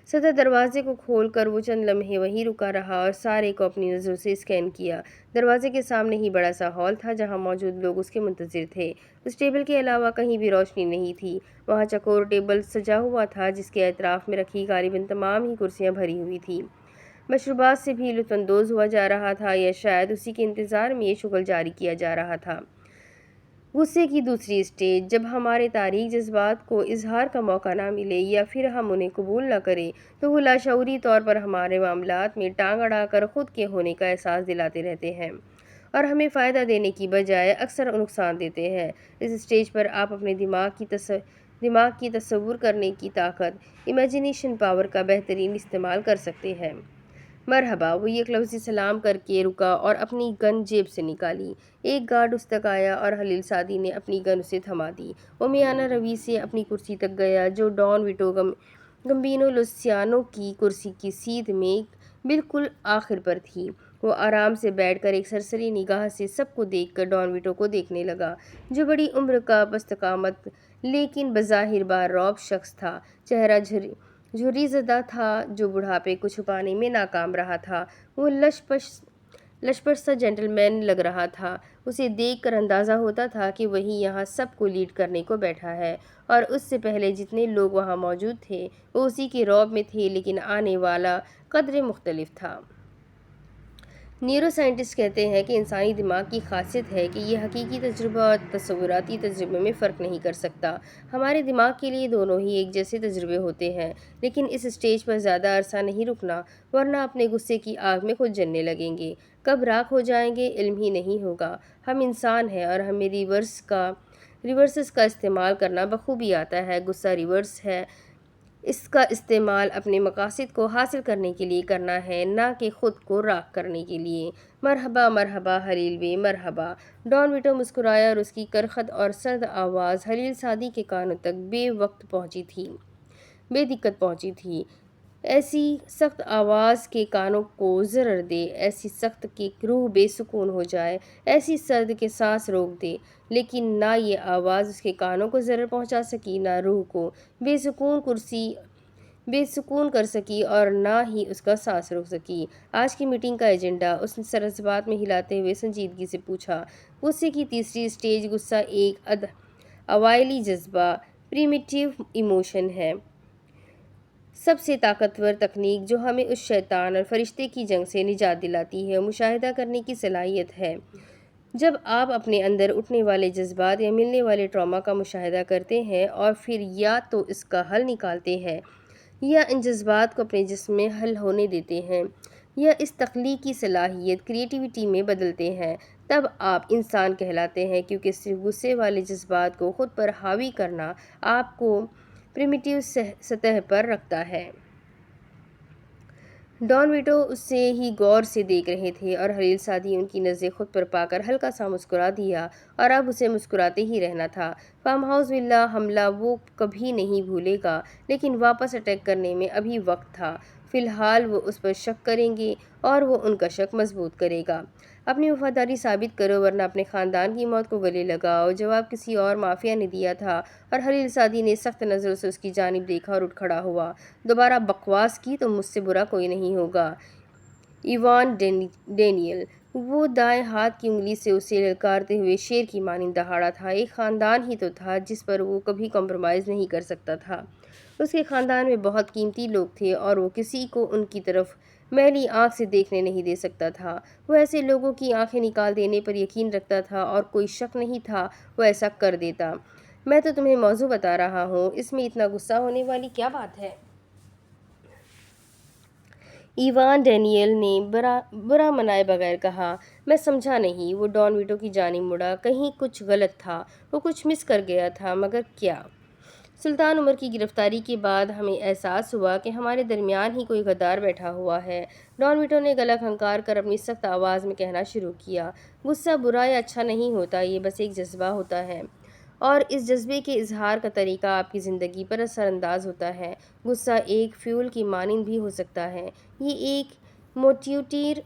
صدر دروازے کو کھول کر وہ چند لمحے وہیں رکا رہا اور سارے کو اپنی نظروں سے اسکین کیا۔ دروازے کے سامنے ہی بڑا سا ہال تھا جہاں موجود لوگ اس کے منتظر تھے۔ اس ٹیبل کے علاوہ کہیں بھی روشنی نہیں تھی۔ وہاں چکور ٹیبل سجا ہوا تھا جس کے اطراف میں رکھی غالباً تمام ہی کرسیاں بھری ہوئی تھیں۔ مشروبات سے بھی لطف اندوز ہوا جا رہا تھا، یا شاید اسی کے انتظار میں یہ شغل جاری کیا جا رہا تھا۔ غصے کی دوسری اسٹیج، جب ہمارے تاریک جذبات کو اظہار کا موقع نہ ملے یا پھر ہم انہیں قبول نہ کریں تو وہ لاشعوری طور پر ہمارے معاملات میں ٹانگ اڑا کر خود کے ہونے کا احساس دلاتے رہتے ہیں اور ہمیں فائدہ دینے کی بجائے اکثر نقصان دیتے ہیں۔ اس اسٹیج پر آپ اپنے دماغ کی دماغ کی تصور کرنے کی طاقت، امیجنیشن پاور کا بہترین استعمال کر سکتے ہیں۔ مرحبا، وہ ایک لفظی سلام کر کے رکا اور اپنی گن جیب سے نکالی۔ ایک گارڈ اس تک آیا اور خلیل سعدی نے اپنی گن اسے تھما دی۔ وہ میانہ روی سے اپنی کرسی تک گیا جو ڈان ویٹو گمبینو لوسیانو کی کرسی کی سیدھ میں بالکل آخر پر تھی۔ وہ آرام سے بیٹھ کر ایک سرسری نگاہ سے سب کو دیکھ کر ڈان ویٹو کو دیکھنے لگا، جو بڑی عمر کا پست قامت لیکن بظاہر باروب شخص تھا۔ چہرہ جھری زدہ تھا جو بڑھاپے کو چھپانے میں ناکام رہا تھا۔ وہ لشپش سا جینٹل مین لگ رہا تھا۔ اسے دیکھ کر اندازہ ہوتا تھا کہ وہی یہاں سب کو لیڈ کرنے کو بیٹھا ہے، اور اس سے پہلے جتنے لوگ وہاں موجود تھے وہ اسی کے رعب میں تھے، لیکن آنے والا قدرے مختلف تھا۔ نیورو سائنٹسٹ کہتے ہیں کہ انسانی دماغ کی خاصیت ہے کہ یہ حقیقی تجربہ اور تصوراتی تجربے میں فرق نہیں کر سکتا۔ ہمارے دماغ کے لیے دونوں ہی ایک جیسے تجربے ہوتے ہیں، لیکن اس اسٹیج پر زیادہ عرصہ نہیں رکنا، ورنہ اپنے غصے کی آگ میں خود جلنے لگیں گے۔ کب راکھ ہو جائیں گے علم ہی نہیں ہوگا۔ ہم انسان ہیں اور ہمیں ریورسز کا استعمال کرنا بخوبی آتا ہے۔ غصہ ریورس ہے، اس کا استعمال اپنے مقاصد کو حاصل کرنے کے لیے کرنا ہے، نہ کہ خود کو راکھ کرنے کے لیے۔ مرحبا مرحبا خلیل بے، مرحبا۔ ڈان ویٹو مسکرایا اور اس کی کرخت اور سرد آواز خلیل سعدی کے کانوں تک بے دقت پہنچی تھی۔ ایسی سخت آواز کے کانوں کو ضرر دے، ایسی سخت کہ روح بے سکون ہو جائے، ایسی سرد کہ سانس روک دے، لیکن نہ یہ آواز اس کے کانوں کو ضرر پہنچا سکی، نہ روح کو بے سکون کر سکی، اور نہ ہی اس کا سانس روک سکی۔ آج کی میٹنگ کا ایجنڈا، اس نے سر ضباط میں ہلاتے ہوئے سنجیدگی سے پوچھا۔ غصے کی تیسری اسٹیج غصہ ایک اوائلی جذبہ، پریمیٹیو ایموشن ہے، سب سے طاقتور تکنیک جو ہمیں اس شیطان اور فرشتے کی جنگ سے نجات دلاتی ہے، مشاہدہ کرنے کی صلاحیت ہے۔ جب آپ اپنے اندر اٹھنے والے جذبات یا ملنے والے ٹراما کا مشاہدہ کرتے ہیں اور پھر یا تو اس کا حل نکالتے ہیں یا ان جذبات کو اپنے جسم میں حل ہونے دیتے ہیں یا اس تخلیقی صلاحیت کریٹیوٹی میں بدلتے ہیں، تب آپ انسان کہلاتے ہیں، کیونکہ صرف غصے والے جذبات کو خود پر حاوی کرنا آپ کو پریمیٹیو سطح پر رکھتا ہے۔ ڈان ویٹو اسے ہی غور سے دیکھ رہے تھے اور خلیل سعدی ان کی نظریں خود پر پا کر ہلکا سا مسکرا دیا، اور اب اسے مسکراتے ہی رہنا تھا۔ فارم ہاؤس ولا حملہ وہ کبھی نہیں بھولے گا، لیکن واپس اٹیک کرنے میں ابھی وقت تھا۔ فی الحال وہ اس پر شک کریں گے اور وہ ان کا شک مضبوط کرے گا۔ اپنی وفاداری ثابت کرو ورنہ اپنے خاندان کی موت کو گلے لگاؤ۔ جواب کسی اور مافیا نے دیا تھا، اور خلیل سعدی نے سخت نظروں سے اس کی جانب دیکھا اور اٹھ کھڑا ہوا۔ دوبارہ بکواس کی تو مجھ سے برا کوئی نہیں ہوگا، ایوان ڈینیل۔ وہ دائیں ہاتھ کی انگلی سے اسے للکارتے ہوئے شیر کی مانند دہاڑا تھا۔ ایک خاندان ہی تو تھا جس پر وہ کبھی کمپرومائز نہیں کر سکتا تھا۔ اس کے خاندان میں بہت قیمتی لوگ تھے اور وہ کسی کو ان کی طرف میلی آنکھ سے دیکھنے نہیں دے سکتا تھا۔ وہ ایسے لوگوں کی آنکھیں نکال دینے پر یقین رکھتا تھا اور کوئی شک نہیں تھا وہ ایسا کر دیتا۔ میں تو تمہیں موضوع بتا رہا ہوں، اس میں اتنا غصہ ہونے والی کیا بات ہے؟ ایوان ڈینیل نے برا منائے بغیر کہا۔ میں سمجھا نہیں۔ وہ ڈان ویٹو کی جانب مڑا۔ کہیں کچھ غلط تھا، وہ کچھ مس کر گیا تھا، مگر کیا؟ سلطان عمر کی گرفتاری کے بعد ہمیں احساس ہوا کہ ہمارے درمیان ہی کوئی غدار بیٹھا ہوا ہے۔ ڈان ویٹو نے گلا کھنکار کر اپنی سخت آواز میں کہنا شروع کیا۔ غصہ برا یا اچھا نہیں ہوتا، یہ بس ایک جذبہ ہوتا ہے، اور اس جذبے کے اظہار کا طریقہ آپ کی زندگی پر اثر انداز ہوتا ہے۔ غصہ ایک فیول کی مانند بھی ہو سکتا ہے، یہ ایک موٹیویٹر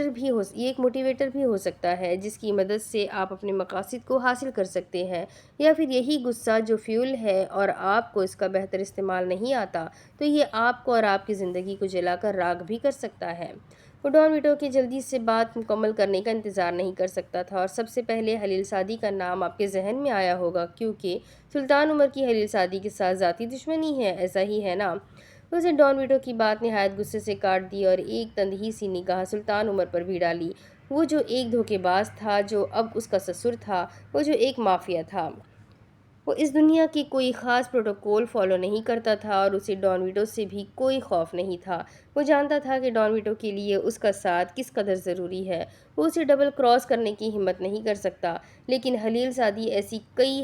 بھی ہو سکتا ہے جس کی مدد سے آپ اپنے مقاصد کو حاصل کر سکتے ہیں، یا پھر یہی غصہ جو فیول ہے اور آپ کو اس کا بہتر استعمال نہیں آتا تو یہ آپ کو اور آپ کی زندگی کو جلا کر راکھ بھی کر سکتا ہے۔ وہ ڈان ویٹو کے جلدی سے بات مکمل کرنے کا انتظار نہیں کر سکتا تھا، اور سب سے پہلے خلیل سعدی کا نام آپ کے ذہن میں آیا ہوگا کیونکہ سلطان عمر کی خلیل سعدی کے ساتھ ذاتی دشمنی ہے، ایسا ہی ہے نا؟ اسے ڈان ویٹو کی بات نہایت غصے سے کاٹ دی اور ایک تندہی سی نگاہ سلطان عمر پر بھی ڈالی۔ وہ جو ایک دھوکے باز تھا، جو اب اس کا سسر تھا، وہ جو ایک مافیا تھا، وہ اس دنیا کے کوئی خاص پروٹوکول فالو نہیں کرتا تھا اور اسے ڈان ویٹو سے بھی کوئی خوف نہیں تھا۔ وہ جانتا تھا کہ ڈان ویٹو کے لیے اس کا ساتھ کس قدر ضروری ہے۔ وہ اسے ڈبل کراس کرنے کی ہمت نہیں کر سکتا، لیکن خلیل سعدی ایسی کئی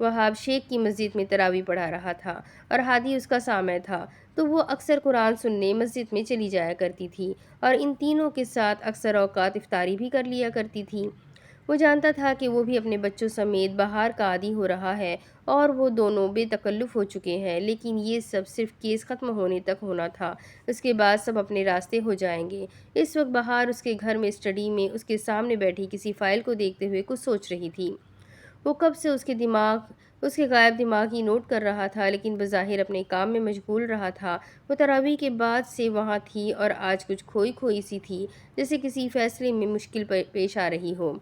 وہاب شیخ کی مسجد میں تراویح پڑھا رہا تھا اور ہادی اس کا سامع تھا، تو وہ اکثر قرآن سننے مسجد میں چلی جایا کرتی تھی اور ان تینوں کے ساتھ اکثر اوقات افطاری بھی کر لیا کرتی تھی۔ وہ جانتا تھا کہ وہ بھی اپنے بچوں سمیت بہار کا عادی ہو رہا ہے اور وہ دونوں بے تکلف ہو چکے ہیں، لیکن یہ سب صرف کیس ختم ہونے تک ہونا تھا۔ اس کے بعد سب اپنے راستے ہو جائیں گے۔ اس وقت بہار اس کے گھر میں اسٹڈی میں اس کے سامنے بیٹھی کسی فائل کو دیکھتے ہوئے کچھ سوچ رہی تھی۔ وہ کب سے اس کے غائب دماغ ہی نوٹ کر رہا تھا، لیکن بظاہر اپنے کام میں مشغول رہا تھا۔ وہ تراویح کے بعد سے وہاں تھی اور آج کچھ کھوئی کھوئی سی تھی، جیسے کسی فیصلے میں مشکل پیش آ رہی ہو۔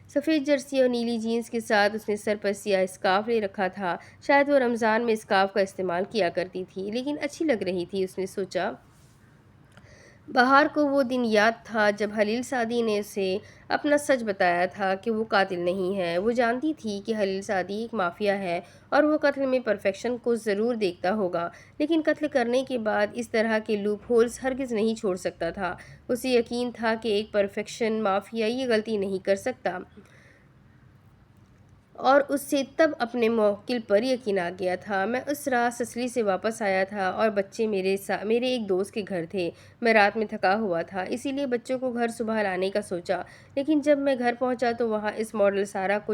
سفید جرسی اور نیلی جینس کے ساتھ اس نے سر پر سیاہ اسکارف لے رکھا تھا۔ شاید وہ رمضان میں اسکارف کا استعمال کیا کرتی تھی، لیکن اچھی لگ رہی تھی۔ اس نے سوچا، بہار کو وہ دن یاد تھا جب خلیل سعدی نے اسے اپنا سچ بتایا تھا کہ وہ قاتل نہیں ہے۔ وہ جانتی تھی کہ خلیل سعدی ایک مافیا ہے اور وہ قتل میں پرفیکشن کو ضرور دیکھتا ہوگا، لیکن قتل کرنے کے بعد اس طرح کے لوپ ہولز ہرگز نہیں چھوڑ سکتا تھا۔ اسے یقین تھا کہ ایک پرفیکشن مافیا یہ غلطی نہیں کر سکتا، اور اس سے تب اپنے موکل پر یقین آ گیا تھا۔ میں اس رات سسلی سے واپس آیا تھا اور بچے میرے ایک دوست کے گھر تھے۔ میں رات میں تھکا ہوا تھا، اسی لیے بچوں کو گھر صبح لانے کا سوچا، لیکن جب میں گھر پہنچا تو وہاں اس ماڈل سارا کو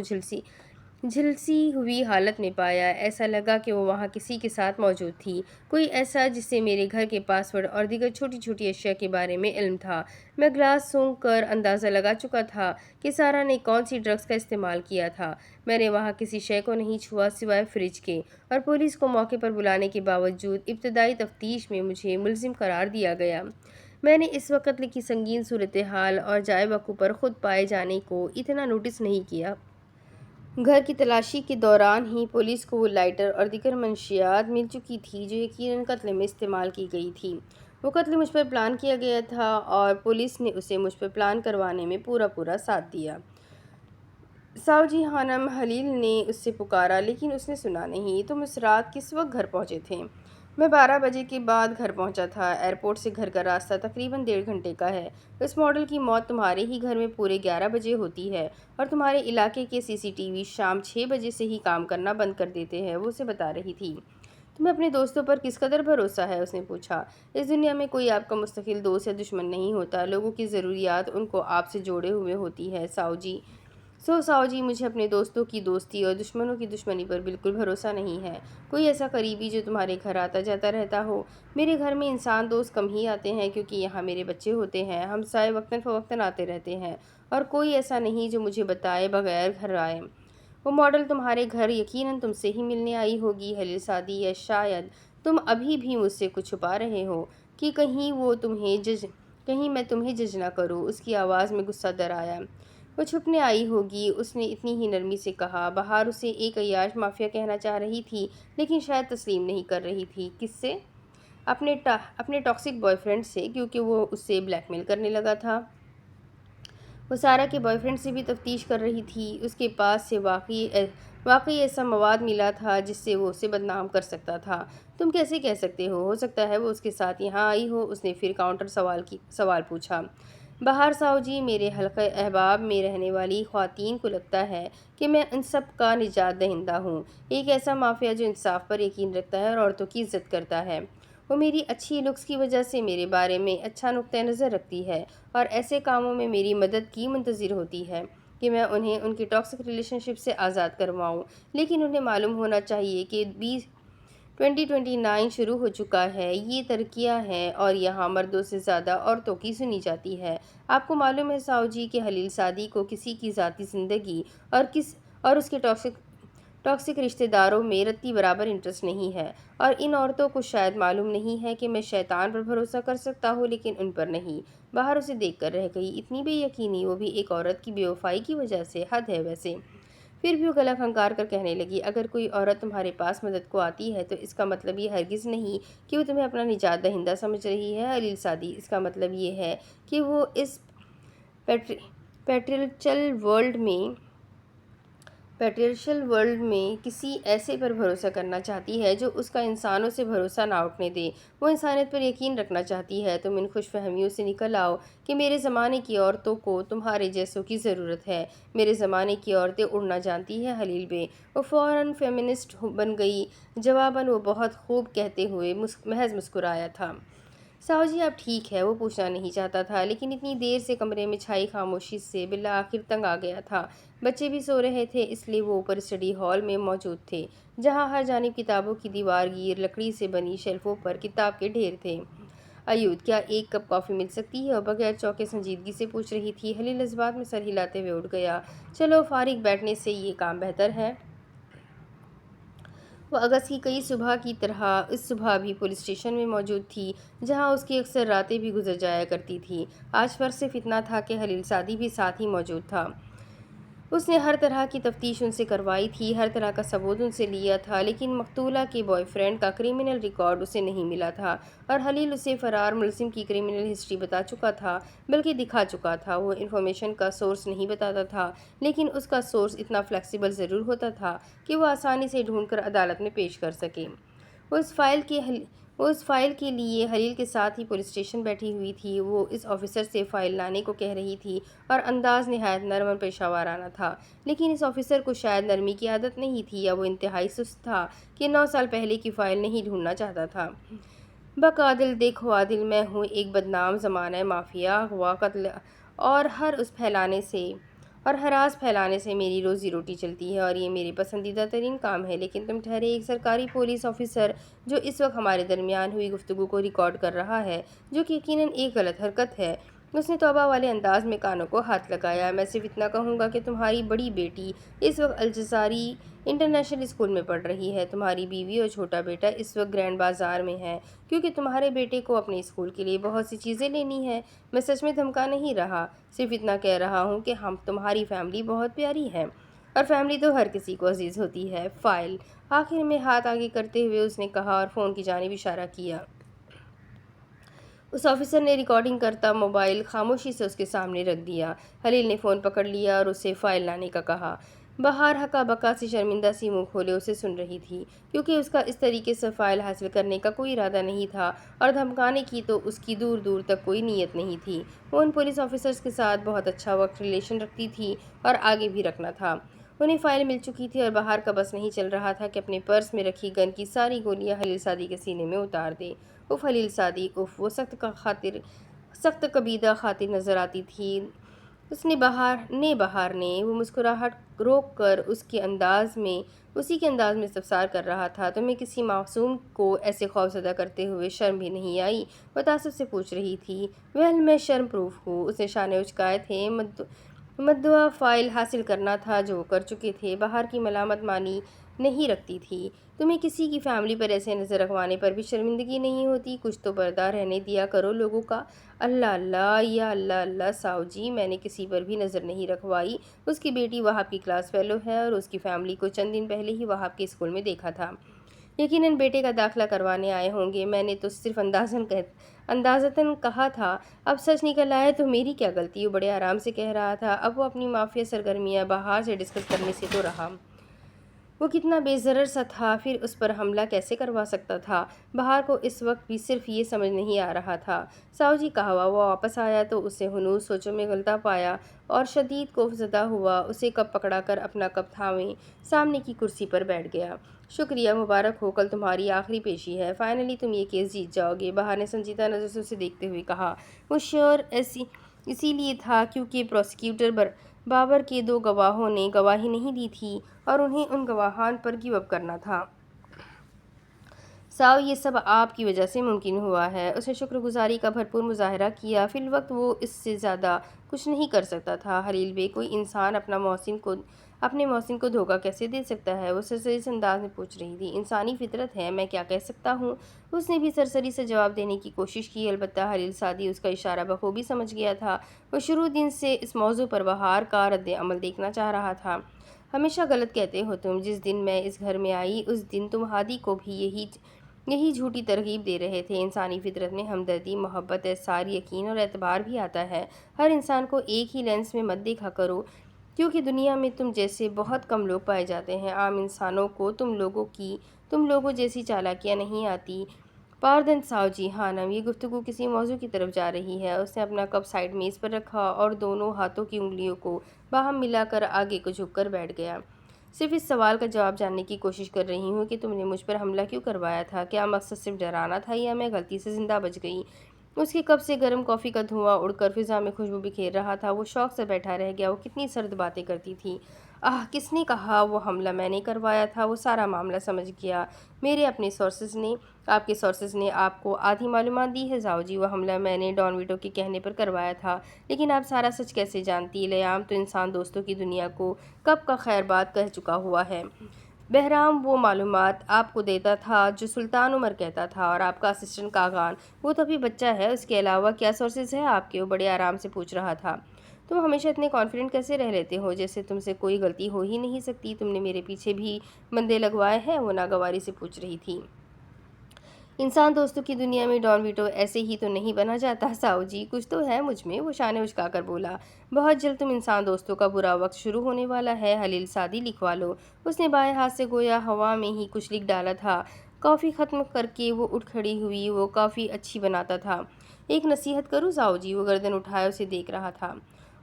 جھلسی ہوئی حالت میں پایا۔ ایسا لگا کہ وہ وہاں کسی کے ساتھ موجود تھی، کوئی ایسا جسے میرے گھر کے پاس ورڈ اور دیگر چھوٹی چھوٹی اشیاء کے بارے میں علم تھا۔ میں گلاس سونگھ کر اندازہ لگا چکا تھا کہ سارا نے کون سی ڈرگز کا استعمال کیا تھا۔ میں نے وہاں کسی شے کو نہیں چھوا سوائے فریج کے، اور پولیس کو موقع پر بلانے کے باوجود ابتدائی تفتیش میں مجھے ملزم قرار دیا گیا۔ میں نے اس وقت قتل کی سنگین صورتحال اور جائے وقوع پر خود پائے جانے کو اتنا نوٹس نہیں کیا۔ گھر کی تلاشی کے دوران ہی پولیس کو وہ لائٹر اور دیگر منشیات مل چکی تھی جو یقیناً قتل میں استعمال کی گئی تھی۔ وہ قتل مجھ پر پلان کیا گیا تھا اور پولیس نے اسے مجھ پر پلان کروانے میں پورا ساتھ دیا۔ ساؤجی خانم، خلیل نے اس سے پکارا، لیکن اس نے سنا نہیں۔ تم اس رات کس وقت گھر پہنچے تھے؟ میں 12 بجے کے بعد گھر پہنچا تھا۔ ایئرپورٹ سے گھر کا راستہ تقریباً 1.5 گھنٹے کا ہے۔ اس ماڈل کی موت تمہارے ہی گھر میں پورے 11 بجے ہوتی ہے اور تمہارے علاقے کے CCTV شام 6 بجے سے ہی کام کرنا بند کر دیتے ہیں، وہ اسے بتا رہی تھی۔ تمہیں اپنے دوستوں پر کس قدر بھروسہ ہے؟ اس نے پوچھا۔ اس دنیا میں کوئی آپ کا مستقل دوست یا دشمن نہیں ہوتا، لوگوں کی ضروریات ان کو آپ سے جوڑے ہوئے ہوتی ہے ساؤجی۔ ساؤجی، مجھے اپنے دوستوں کی دوستی اور دشمنوں کی دشمنی پر بالکل بھروسہ نہیں ہے۔ کوئی ایسا قریبی جو تمہارے گھر آتا جاتا رہتا ہو؟ میرے گھر میں انسان دوست کم ہی آتے ہیں کیونکہ یہاں میرے بچے ہوتے ہیں۔ ہمسائے وقتاً فوقتاً آتے رہتے ہیں اور کوئی ایسا نہیں جو مجھے بتائے بغیر گھر آئے۔ وہ ماڈل تمہارے گھر یقیناً تم سے ہی ملنے آئی ہوگی خلیل سعدی، یا شاید تم ابھی بھی مجھ سے کچھ چھپا رہے ہو کہ کہیں میں تمہیں جج نہ کروں۔ اس کی آواز میں غصہ در آیا۔ وہ چھپنے آئی ہوگی، اس نے اتنی ہی نرمی سے کہا۔ بہار اسے ایک عیاش مافیا کہنا چاہ رہی تھی، لیکن شاید تسلیم نہیں کر رہی تھی۔ کس سے؟ اپنے ٹاکسک بوائے فرینڈ سے، کیونکہ وہ اس سے بلیک میل کرنے لگا تھا۔ وہ سارا کے بوائے فرینڈ سے بھی تفتیش کر رہی تھی۔ اس کے پاس سے واقعی ایسا مواد ملا تھا جس سے وہ اسے بدنام کر سکتا تھا۔ تم کیسے کہہ سکتے ہو سکتا ہے وہ اس کے ساتھ یہاں آئی ہو؟ اس نے پھر کاؤنٹر سوال پوچھا۔ بہار ساؤجی، میرے حلقہ احباب میں رہنے والی خواتین کو لگتا ہے کہ میں ان سب کا نجات دہندہ ہوں، ایک ایسا مافیا جو انصاف پر یقین رکھتا ہے اور عورتوں کی عزت کرتا ہے۔ وہ میری اچھی لکس کی وجہ سے میرے بارے میں اچھا نقطہ نظر رکھتی ہے اور ایسے کاموں میں میری مدد کی منتظر ہوتی ہے کہ میں انہیں ان کی ٹاکسک ریلیشن شپ سے آزاد کرواؤں، لیکن انہیں معلوم ہونا چاہیے کہ 2029 شروع ہو چکا ہے، یہ ترقیہ ہے اور یہاں مردوں سے زیادہ عورتوں کی سنی جاتی ہے۔ آپ کو معلوم ہے ساؤجی کہ خلیل سعدی کو کسی کی ذاتی زندگی اور اس کے ٹاکسک رشتہ داروں میں رتی برابر انٹرسٹ نہیں ہے، اور ان عورتوں کو شاید معلوم نہیں ہے کہ میں شیطان پر بھروسہ کر سکتا ہوں لیکن ان پر نہیں۔ بہار اسے دیکھ کر رہ گئی، اتنی بے یقینی، وہ بھی ایک عورت کی بے وفائی کی وجہ سے، حد ہے ویسے۔ پھر بھی وہ گلا کھنکار کر کہنے لگی، اگر کوئی عورت تمہارے پاس مدد کو آتی ہے تو اس کا مطلب یہ ہرگز نہیں کہ وہ تمہیں اپنا نجات دہندہ سمجھ رہی ہے خلیل سعدی، اس کا مطلب یہ ہے کہ وہ اس پیٹریارچل پیٹریشل ورلڈ میں کسی ایسے پر بھروسہ کرنا چاہتی ہے جو اس کا انسانوں سے بھروسہ نہ اٹھنے دے۔ وہ انسانیت پر یقین رکھنا چاہتی ہے۔ تم ان خوش فہمیوں سے نکل آؤ کہ میرے زمانے کی عورتوں کو تمہارے جیسوں کی ضرورت ہے۔ میرے زمانے کی عورتیں اڑنا جانتی ہیں خلیل بے۔ وہ فوراً فیمنسٹ بن گئی۔ جواباً وہ بہت خوب کہتے ہوئے محض مسکرایا تھا۔ ساؤ جی اب ٹھیک ہے، وہ پوچھنا نہیں چاہتا تھا، لیکن اتنی دیر سے کمرے میں چھائی خاموشی سے بالآخر تنگ آ گیا تھا۔ بچے بھی سو رہے تھے، اس لیے وہ اوپر اسٹڈی ہال میں موجود تھے، جہاں ہر جانب کتابوں کی دیوار گیر لکڑی سے بنی شیلفوں پر کتاب کے ڈھیر تھے۔ ایود، کیا ایک کپ کافی مل سکتی ہے؟ وہ بغیر چوکے سنجیدگی سے پوچھ رہی تھی۔ خلیل جذبات میں سر ہلاتے ہوئے اٹھ گیا۔ چلو، فارغ بیٹھنے سے یہ کام بہتر ہے۔ وہ اگست کی کئی صبح کی طرح اس صبح بھی پولیس اسٹیشن میں موجود تھی، جہاں اس کی اکثر راتیں بھی گزر جایا کرتی تھیں۔ آج فرق صرف اتنا تھا کہ خلیل سعدی بھی ساتھ ہی موجود تھا۔ اس نے ہر طرح کی تفتیش ان سے کروائی تھی، ہر طرح کا ثبوت ان سے لیا تھا، لیکن مقتولہ کے بوائے فرینڈ کا کرمنل ریکارڈ اسے نہیں ملا تھا، اور خلیل اسے فرار ملزم کی کرمنل ہسٹری بتا چکا تھا، بلکہ دکھا چکا تھا۔ وہ انفارمیشن کا سورس نہیں بتاتا تھا، لیکن اس کا سورس اتنا فلیکسیبل ضرور ہوتا تھا کہ وہ آسانی سے ڈھونڈ کر عدالت میں پیش کر سکے۔ وہ اس فائل کے لیے خلیل کے ساتھ ہی پولیس اسٹیشن بیٹھی ہوئی تھی۔ وہ اس آفیسر سے فائل لانے کو کہہ رہی تھی، اور انداز نہایت نرم اور پیشہ ورانہ تھا، لیکن اس آفیسر کو شاید نرمی کی عادت نہیں تھی، یا وہ انتہائی سست تھا کہ 9 سال پہلے کی فائل نہیں ڈھونڈنا چاہتا تھا۔ بک عادل، دیکھو عادل، میں ہوں ایک بدنام زمانہ مافیا، اغوا، قتل اور ہراس پھیلانے سے میری روزی روٹی چلتی ہے، اور یہ میرے پسندیدہ ترین کام ہے۔ لیکن تم ٹھہرے، ایک سرکاری پولیس آفیسر جو اس وقت ہمارے درمیان ہوئی گفتگو کو ریکارڈ کر رہا ہے، جو کہ یقیناً ایک غلط حرکت ہے۔ اس نے توبہ والے انداز میں کانوں کو ہاتھ لگایا۔ میں صرف اتنا کہوں گا کہ تمہاری بڑی بیٹی اس وقت الجزائری انٹرنیشنل اسکول میں پڑھ رہی ہے۔ تمہاری بیوی اور چھوٹا بیٹا اس وقت گرینڈ بازار میں ہے، کیونکہ تمہارے بیٹے کو اپنے اسکول کے لیے بہت سی چیزیں لینی ہیں۔ میں سچ میں دھمکا نہیں رہا، صرف اتنا کہہ رہا ہوں کہ تمہاری فیملی بہت پیاری ہے، اور فیملی تو ہر کسی کو عزیز ہوتی ہے۔ فائل، آخر میں ہاتھ آگے کرتے ہوئے اس نے کہا، اور فون کی جانب اشارہ کیا۔ اس آفیسر نے ریکارڈنگ کرتا موبائل خاموشی سے اس کے سامنے رکھ دیا۔ خلیل نے فون پکڑ لیا اور اسے فائل لانے کا کہا۔ بہار ہکا بکا سی شرمندہ سی منہ کھولے اسے سن رہی تھی، کیونکہ اس کا اس طریقے سے فائل حاصل کرنے کا کوئی ارادہ نہیں تھا، اور دھمکانے کی تو اس کی دور دور تک کوئی نیت نہیں تھی۔ وہ ان پولیس آفیسرز کے ساتھ بہت اچھا وقت ریلیشن رکھتی تھی، اور آگے بھی رکھنا تھا۔ انہیں فائل مل چکی تھی، اور بہار کا بس نہیں چل رہا تھا کہ اپنے پرس میں رکھی گن کی ساری گولیاں خلیل سعدی کے سینے میں اتار دے۔ اف خلیل سعدی، اف، وہ سخت کبیدہ خاطر نظر آتی تھی۔ بہار نے وہ مسکراہٹ روک کر اسی کے انداز میں استفسار کر رہا تھا، تمہیں کسی معصوم کو ایسے خوفزدہ کرتے ہوئے شرم بھی نہیں آئی؟ وہ تعصب سے پوچھ رہی تھی۔ ویل، میں شرم پروف ہوں۔ اس نے شانے اچکائے تھے۔ مدعا فائل حاصل کرنا تھا جو وہ کر چکے تھے۔ بہار کی ملامت مانی نہیں رکھتی تھی۔ تمہیں کسی کی فیملی پر ایسے نظر رکھوانے پر بھی شرمندگی نہیں ہوتی؟ کچھ تو پردہ رہنے دیا کرو لوگوں کا۔ اللہ اللہ، یا اللہ اللہ ساؤ جی، میں نے کسی پر بھی نظر نہیں رکھوائی۔ اس کی بیٹی وہاب کی کلاس فیلو ہے، اور اس کی فیملی کو چند دن پہلے ہی وہاب کے اسکول میں دیکھا تھا۔ یقیناً بیٹے کا داخلہ کروانے آئے ہوں گے۔ میں نے تو صرف اندازتاً کہا تھا، اب سچ نکل آیا تو میری کیا غلطی؟ وہ بڑے آرام سے کہہ رہا تھا۔ اب وہ اپنی مافیا سرگرمیاں بہار سے ڈسکس کرنے سے تو رہا۔ وہ کتنا بے ضرر سا تھا، پھر اس پر حملہ کیسے کروا سکتا تھا؟ بہار کو اس وقت بھی صرف یہ سمجھ نہیں آ رہا تھا۔ ساؤ جی کا ہوا وہ واپس آیا تو اسے ہنوز سوچوں میں غلطہ پایا، اور شدید خوف زدہ ہوا۔ اسے کپ پکڑا کر اپنا کپ تھامے سامنے کی کرسی پر بیٹھ گیا۔ شکریہ، مبارک ہو، کل تمہاری آخری پیشی ہے، فائنلی تم یہ کیس جیت جاؤ گے، بہار نے سنجیدہ نظر سے اسے دیکھتے ہوئے کہا۔ وہ شیور اسی لیے تھا کیونکہ پروسیکیوٹر بابر کے 2 گواہوں نے گواہی نہیں دی تھی، اور انہیں ان گواہان پر گیو اپ کرنا تھا۔ ساؤ، یہ سب آپ کی وجہ سے ممکن ہوا ہے۔ اس نے شکر گزاری کا بھرپور مظاہرہ کیا۔ فی الوقت وہ اس سے زیادہ کچھ نہیں کر سکتا تھا۔ خلیل بے، کوئی انسان اپنے محسن کو دھوکہ کیسے دے سکتا ہے؟ وہ سرسری سے انداز میں پوچھ رہی تھی۔ انسانی فطرت ہے، میں کیا کہہ سکتا ہوں؟ اس نے بھی سرسری سے جواب دینے کی کوشش کی، البتہ خلیل سعدی اس کا اشارہ بخوبی سمجھ گیا تھا۔ وہ شروع دن سے اس موضوع پر بہار کا رد عمل دیکھنا چاہ رہا تھا۔ ہمیشہ غلط کہتے ہو تم۔ جس دن میں اس گھر میں آئی، اس دن تم ہادی کو بھی یہی جھوٹی ترغیب دے رہے تھے۔ انسانی فطرت میں ہمدردی، محبت، احسار، یقین اور اعتبار بھی آتا ہے۔ ہر انسان کو ایک ہی لینس میں مت دیکھا کرو۔ کیونکہ دنیا میں تم جیسے بہت کم لوگ پائے جاتے ہیں۔ عام انسانوں کو تم لوگوں جیسی چالاکیاں نہیں آتی۔ پاردن ساؤ جی ہانم، یہ گفتگو کسی موضوع کی طرف جا رہی ہے۔ اس نے اپنا کپ سائڈ میز پر رکھا اور دونوں ہاتھوں کی انگلیوں کو باہم ملا کر آگے کو جھک کر بیٹھ گیا۔ صرف اس سوال کا جواب جاننے کی کوشش کر رہی ہوں کہ تم نے مجھ پر حملہ کیوں کروایا تھا؟ کیا مقصد صرف ڈرانا تھا یا میں غلطی سے زندہ بچ گئی؟ اس کے کپ سے گرم کافی کا دھواں اڑ کر فضا میں خوشبو بکھیر رہا تھا۔ وہ شوق سے بیٹھا رہ گیا۔ وہ کتنی سرد باتیں کرتی تھی۔ کس نے کہا وہ حملہ میں نے کروایا تھا؟ وہ سارا معاملہ سمجھ گیا۔ میرے اپنے سورسز نے، آپ کے سورسز نے آپ کو آدھی معلومات دی ہے زاؤ جی۔ وہ حملہ میں نے ڈان ویٹو کے کہنے پر کروایا تھا۔ لیکن آپ سارا سچ کیسے جانتی؟ لیام تو انسان دوستوں کی دنیا کو کب کا خیر بات کہہ چکا ہوا ہے۔ بہرام وہ معلومات آپ کو دیتا تھا جو سلطان عمر کہتا تھا، اور آپ کا اسسٹنٹ کاغان، وہ تو ابھی بچہ ہے۔ اس کے علاوہ کیا سورسز ہے آپ کے؟ وہ بڑے آرام سے پوچھ رہا تھا۔ تم ہمیشہ اتنے کانفیڈنٹ کیسے رہ لیتے ہو جیسے تم سے کوئی غلطی ہو ہی نہیں سکتی؟ تم نے میرے پیچھے بھی بندے لگوائے ہیں؟ وہ ناگواری سے پوچھ رہی تھی۔ انسان دوستوں کی دنیا میں ڈان ویٹو ایسے ہی تو نہیں بنا جاتا ساؤ جی، کچھ تو ہے مجھ میں۔ وہ شانے اچکا کر بولا۔ بہت جلد تم انسان دوستوں کا برا وقت شروع ہونے والا ہے۔ حلیل سعدی لکھوا لو۔ اس نے بائیں ہاتھ سے گویا ہوا میں ہی کچھ لکھ ڈالا تھا۔ کافی ختم کر کے وہ اٹھ کھڑی ہوئی۔ وہ کافی اچھی بناتا تھا۔ ایک نصیحت کروں زاؤ جی؟ وہ گردن اٹھائے اسے دیکھ رہا تھا۔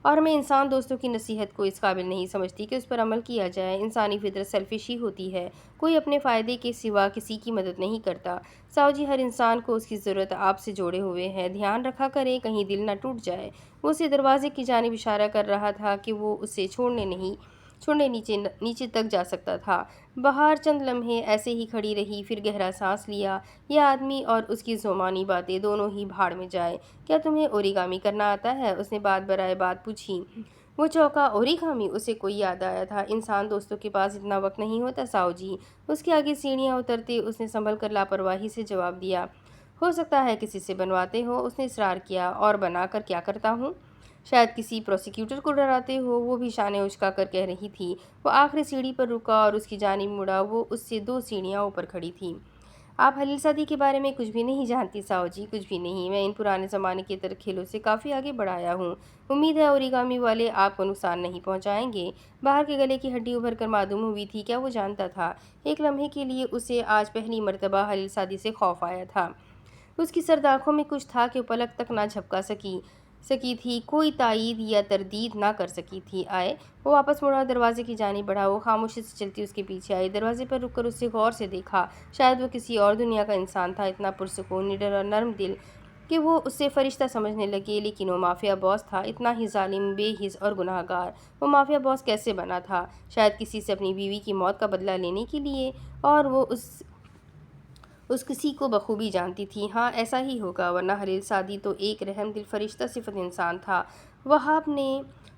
اور میں انسان دوستوں کی نصیحت کو اس قابل نہیں سمجھتی کہ اس پر عمل کیا جائے۔ انسانی فطرت سیلفش ہی ہوتی ہے۔ کوئی اپنے فائدے کے سوا کسی کی مدد نہیں کرتا۔ ساؤ جی، ہر انسان کو اس کی ضرورت آپ سے جوڑے ہوئے ہے۔ دھیان رکھا کریں کہیں دل نہ ٹوٹ جائے۔ وہ اسے دروازے کی جانب اشارہ کر رہا تھا کہ وہ اسے چھوڑنے نیچے تک جا سکتا تھا۔ بہار چند لمحے ایسے ہی کھڑی رہی، پھر گہرا سانس لیا۔ یہ آدمی اور اس کی زمانی باتیں دونوں ہی بھاڑ میں جائے۔ کیا تمہیں اوریگامی کرنا آتا ہے؟ اس نے بات برائے بات پوچھی۔ وہ چونکا۔ اوریگامی؟ اسے کوئی یاد آیا تھا۔ انسان دوستوں کے پاس اتنا وقت نہیں ہوتا ساؤ جی۔ اس کے آگے سیڑھیاں اترتے اس نے سنبھل کر لاپرواہی سے جواب دیا۔ ہو سکتا ہے کسی سے بنواتے ہو؟ اس نے اصرار کیا۔ اور بنا کر کیا کرتا ہوں؟ شاید کسی پروسیکیوٹر کو ڈراتے ہو؟ وہ بھی شانے اچکا کر کہہ رہی تھی۔ وہ آخری سیڑھی پر رکا اور اس کی جانب مڑا۔ وہ اس سے 2 سیڑھیاں اوپر کھڑی تھی۔ آپ حلیل سعدی کے بارے میں کچھ بھی نہیں جانتی ساؤ جی؟ کچھ بھی نہیں۔ میں ان پرانے زمانے کے تر کھیلوں سے کافی آگے بڑھ آیا ہوں۔ امید ہے اوریگامی والے آپ کو نقصان نہیں پہنچائیں گے۔ بہار کے گلے کی ہڈی ابھر کر معدوم ہوئی تھی۔ کیا وہ جانتا تھا؟ ایک لمحے کے لیے اسے آج پہلی مرتبہ حلیل سعدی سے خوف آیا تھا۔ اس کی سرد آنکھوں میں کچھ تھا کہ وہ پلک تک نہ جھپکا سکی تھی، کوئی تائید یا تردید نہ کر سکی تھی۔ آئے؟ وہ واپس مڑا اور دروازے کی جانب بڑھا۔ وہ خاموشی سے چلتی اس کے پیچھے آئی۔ دروازے پر رک کر اسے غور سے دیکھا۔ شاید وہ کسی اور دنیا کا انسان تھا، اتنا پرسکون، نڈر اور نرم دل کہ وہ اسے فرشتہ سمجھنے لگے۔ لیکن وہ مافیا باس تھا، اتنا ہی ظالم، بے حس اور گناہ گار۔ وہ مافیا باس کیسے بنا تھا؟ شاید کسی سے اپنی بیوی کی موت کا بدلہ لینے کے لیے، اور وہ اس کسی کو بخوبی جانتی تھی۔ ہاں، ایسا ہی ہوگا، ورنہ حلیل سعدی تو ایک رحم دل فرشتہ صفت انسان تھا۔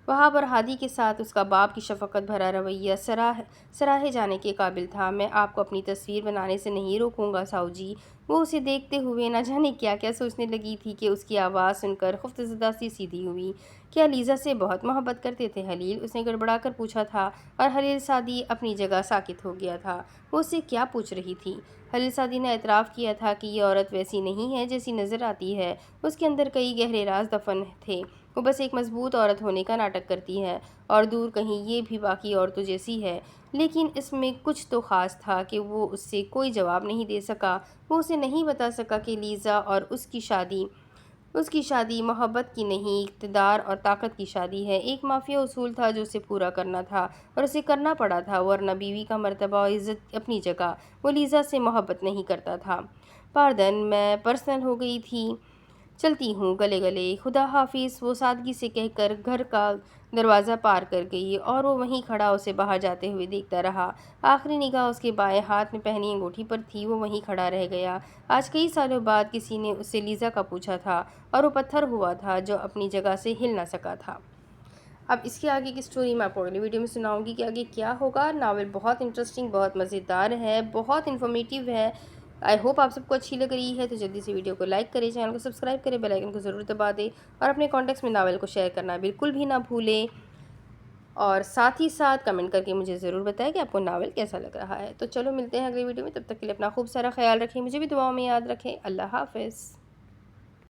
وہاب اور ہادی کے ساتھ اس کا باپ کی شفقت بھرا رویہ سراہے جانے کے قابل تھا۔ میں آپ کو اپنی تصویر بنانے سے نہیں روکوں گا ساؤ جی۔ وہ اسے دیکھتے ہوئے نہ جانے کیا کیا سوچنے لگی تھی کہ اس کی آواز سن کر خفتزدہ سی سیدھی ہوئی۔ کیا لیزا سے بہت محبت کرتے تھے حلیل؟ اس نے گڑبڑا کر پوچھا تھا، اور حلیل سعدی اپنی جگہ ساکت ہو گیا تھا۔ وہ اس سے کیا پوچھ رہی تھی؟ حلیل سعدی نے اعتراف کیا تھا کہ یہ عورت ویسی نہیں ہے جیسی نظر آتی ہے۔ اس کے اندر کئی گہرے راز دفن تھے۔ وہ بس ایک مضبوط عورت ہونے کا ناٹک کرتی ہے، اور دور کہیں یہ بھی باقی عورتوں جیسی ہے۔ لیکن اس میں کچھ تو خاص تھا کہ وہ اس سے کوئی جواب نہیں دے سکا۔ وہ اسے نہیں بتا سکا کہ لیزا اور اس کی شادی محبت کی نہیں، اقتدار اور طاقت کی شادی ہے۔ ایک مافیا اصول تھا جو اسے پورا کرنا تھا، اور اسے کرنا پڑا تھا، ورنہ بیوی کا مرتبہ اور عزت اپنی جگہ۔ وہ لیزا سے محبت نہیں کرتا تھا۔ پاردن، میں پرسنل ہو گئی تھی۔ چلتی ہوں، گلے گلے، خدا حافظ، وہ سادگی سے کہہ کر گھر کا دروازہ پار کر گئی، اور وہ وہیں کھڑا اسے باہر جاتے ہوئے دیکھتا رہا۔ آخری نگاہ اس کے بائیں ہاتھ میں پہنی انگوٹھی پر تھی۔ وہ وہیں کھڑا رہ گیا۔ آج کئی سالوں بعد کسی نے اس سے لیزا کا پوچھا تھا، اور وہ پتھر ہوا تھا جو اپنی جگہ سے ہل نہ سکا تھا۔ اب اس کے آگے کی سٹوری میں آپ کو اگلی ویڈیو میں سناؤں گی کہ آگے کیا ہوگا۔ ناول بہت انٹرسٹنگ، بہت مزیدار ہے، بہت انفارمیٹیو ہے۔ آئی ہوپ آپ سب کو اچھی لگ رہی ہے۔ تو جلدی سے ویڈیو کو لائک کریں، چینل کو سبسکرائب کریں، بیل آئیکن کو ضرور دبا دیں، اور اپنے کانٹیکٹس میں ناول کو شیئر کرنا بالکل بھی نہ بھولیں، اور ساتھ ہی ساتھ کمنٹ کر کے مجھے ضرور بتائیں کہ آپ کو ناول کیسا لگ رہا ہے۔ تو چلو ملتے ہیں اگلی ویڈیو میں، تب تک کے لیے اپنا خوب سارا خیال رکھیں، مجھے بھی دعاؤں میں یاد رکھیں۔ اللہ حافظ۔